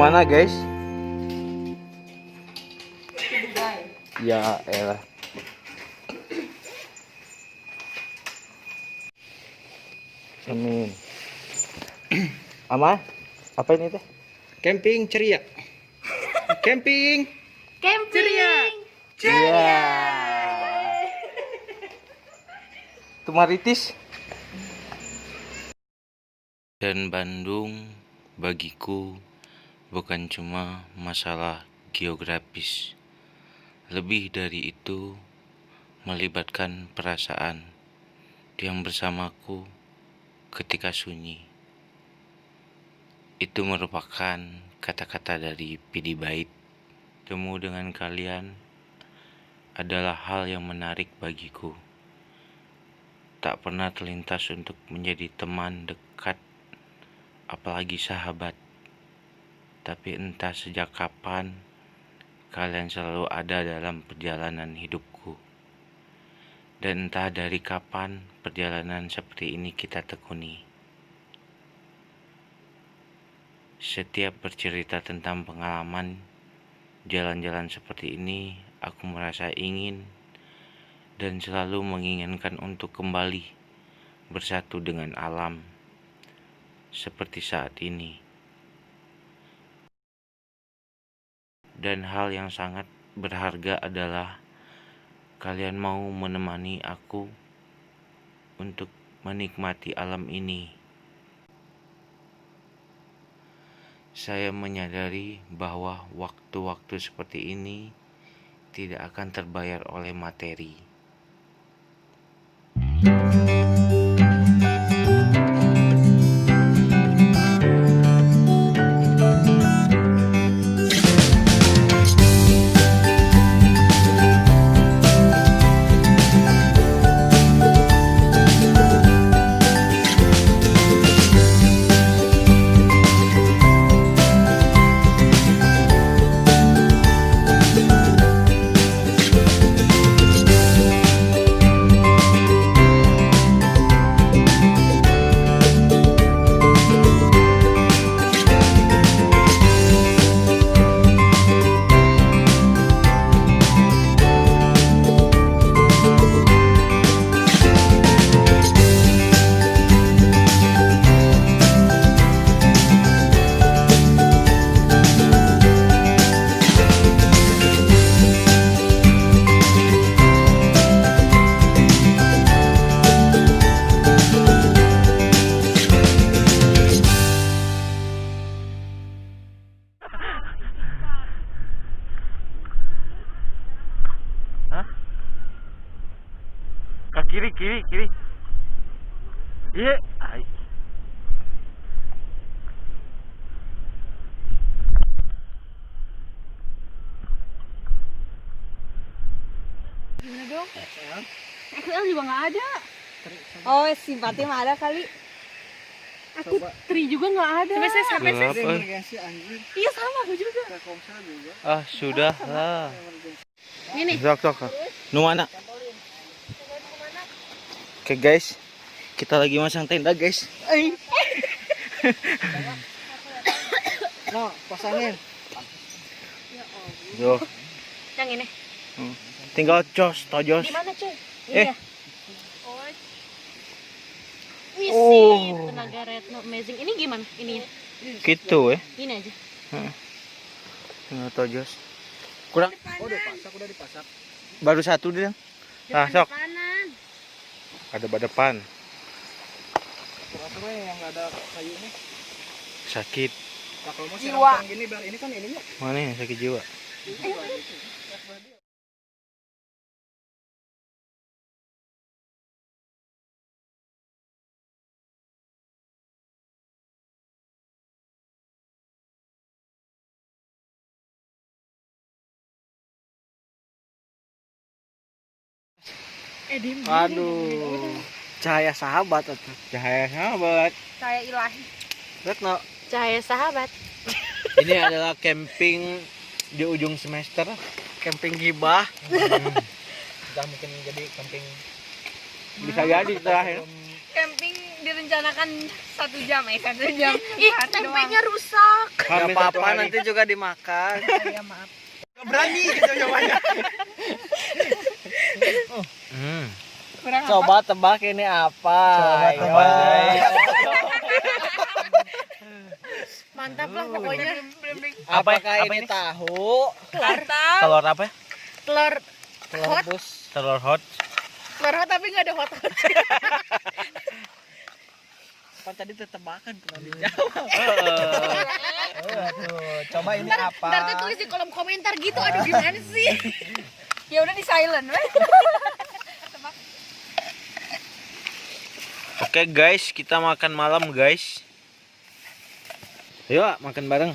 Kemana guys? Ya elah. Amin. Ama? Apa ini teh? Camping ceria. Camping Camping. Iya. Tumaritis. Dan Bandung bagiku bukan cuma masalah geografis. Lebih dari itu, melibatkan perasaan yang bersamaku ketika sunyi. Itu merupakan kata-kata dari Pidi Bait. Temu dengan kalian adalah hal yang menarik bagiku. Tak pernah terlintas untuk menjadi teman dekat, apalagi sahabat. Tapi entah sejak kapan kalian selalu ada dalam perjalanan hidupku. Dan entah dari kapan perjalanan seperti ini kita tekuni. Setiap bercerita tentang pengalaman jalan-jalan seperti ini, aku merasa ingin dan selalu menginginkan untuk kembali bersatu dengan alam seperti saat ini. Dan hal yang sangat berharga adalah kalian mau menemani aku untuk menikmati alam ini. Saya menyadari bahwa waktu-waktu seperti ini tidak akan terbayar oleh materi. Kiri. Iya. Gimana dong? XL juga nggak ada. Oh, simpati mah ada kali. Aku tri juga nggak ada. Sampai emergensi anjing. Iya sama aku juga. Telkomsel juga. Ah, sudah lah. Ini. Sok. Nu mana? Oke guys, kita lagi masang tenda guys. No, pasangin. Yo, Yang ini. tinggal tojos. Di mana cuy? Eh. Wih, tenaga Retno amazing. Ini gimana? Ini. Gitu Ini aja. Tinggal tojos. Kurang, Oh, udah dipasak. baru satu dia. Ah, sok. Kanan. Ada badepan. Kurang yang nggak ada kayunya. Sakit. Nah, kalau mau Jiwa. siram gini biar ini kan ininya. Mana yang sakit jiwa? Aduh. Cahaya sahabat atuh. Cahaya sahabat. Cahaya ilahi. Retno. Cahaya sahabat. Ini adalah camping di ujung semester. Camping gibah. Sudah mungkin jadi camping. Bisa jadi terakhir. Camping direncanakan 1 jam, 1 jam. Ih, tempenya rusak. Gak apa-apa, nanti juga dimakan. Ya maaf. Berani gitu nyawanya. Kurang Coba tebak ini apa? Coba tebak. Mantap lah pokoknya. Apakah Apa ini ini? tahu? Mantap. Telur apa? Telur Telur hot. rebus. Telur hot. Telur hot tapi nggak ada hot. Kan tadi tetebakan pernah dijawab. Aduh, coba ini apa? Ntar tuh tulis di kolom komentar gitu. Aduh gimana sih? Ya udah di silent weh. Oke guys, kita makan malam guys. Ayo makan bareng.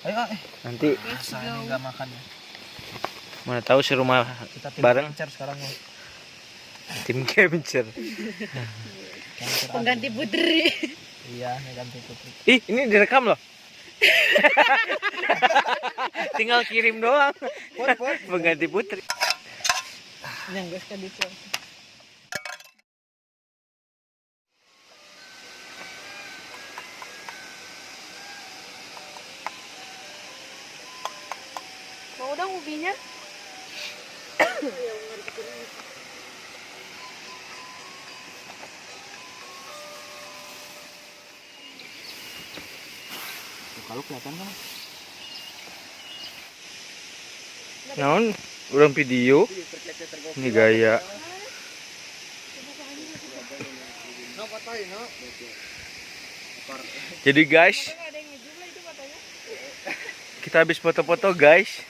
Ayo, Nanti saya nggak makan ya. mana tahu si rumah Kita bareng. Capture sekarang ya. Tim capture. Pengganti putri. Iya, ganti putri. Ih, ini direkam loh. Tinggal kirim doang. Pengganti putri. Yang guys kan itu. Mau dong ubinya? Kalau kelihatan kan? Naon? Urang video. Ini gaya. Jadi guys, kita habis foto-foto guys.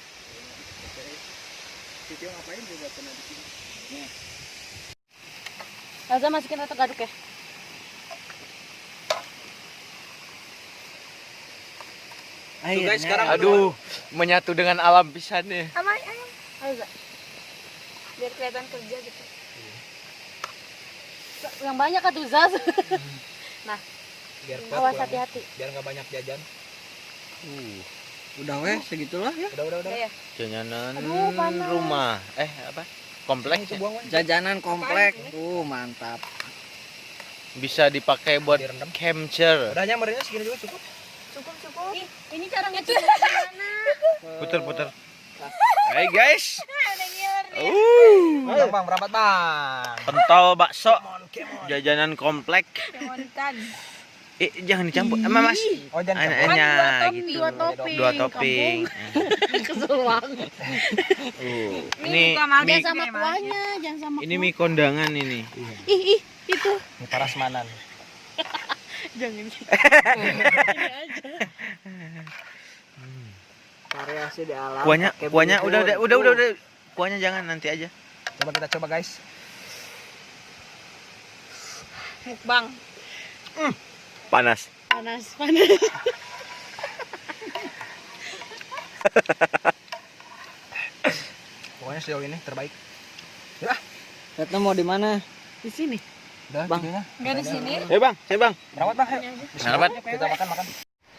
Elza masukin rata gaduk ya. Tuh guys, sekarang Aduh, menyatu dengan alam pisannya. Sama ayo. Elza. Biar kelihatan kerja gitu. Yang banyak atuh Zaz. Nah, biar awas hati-hati. biar nggak banyak jajan. Udah weh, segitulah ya. Udah. Ya, ya. Jajanan Aduh, panas. rumah. Apa? Kompleks ya? Jajanan komplek. Mantap. Bisa dipakai buat Direndam. capture. Udah nyampernya segini juga cukup. Cukup. Ih, ini cara ngecek gimana? Puter-puter. Hai guys. Ada ngiler nih. Bang, berapat bang. Pentol bakso. Jajanan komplek. Kemonkan. Jangan dicampur. Mas. Oh, jangan Anaknya Kan gitu. dua topping. Dua topping. Kesel banget. Ini Jangan mie, sama kuahnya, jangan sama ini mie kondangan ini. Ih, itu. Ini parasmanan. Jangan gitu. Variasi di alam. Kuahnya pakai udah bihun. udah. Kuahnya jangan nanti aja. Coba kita coba guys. Mukbang. Panas. Panas. Pokoknya sejauh ini terbaik. Ya. Retno mau di mana? Di sini. Udah, Bang. videonya. Enggak di sini. Bang, saya bang. Rawat bang, ayo. Rawat. Kita makan.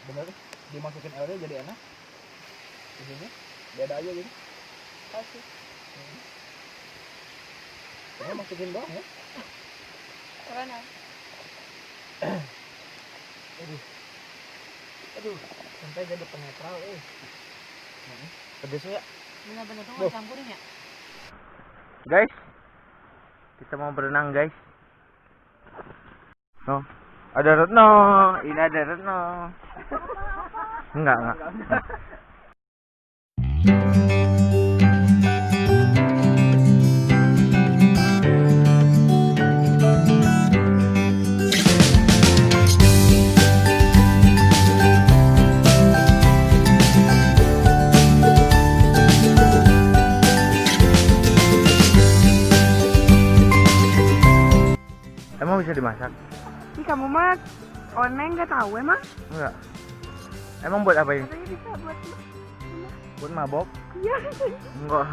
Bener, dimasukin airnya jadi enak. Di sini beda aja gitu. Kasih. Masukin doang ya. Keren. Aduh, sampai jadi penetral Pedes ya. Benar-benar tuh nggak campurin ya. Guys. Kita mau berenang, guys. No. Ada Retno. Ini ada Retno. Enggak. Emang bisa dimasak? Ih, kamu mah oneng nggak tahu emang? Enggak. Emang buat apa ini? Katanya bisa buat Buat mabok? iya. Enggak.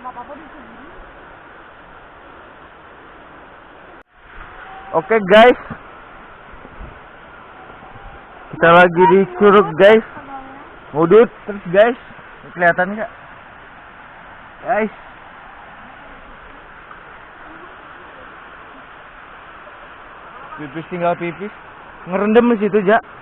belum apa-apa di sini. Oke guys, kita lagi di Curug guys, ngudut terus guys, kelihatan nggak guys? Pipis tinggal pipis, ngerendam di situ Ja.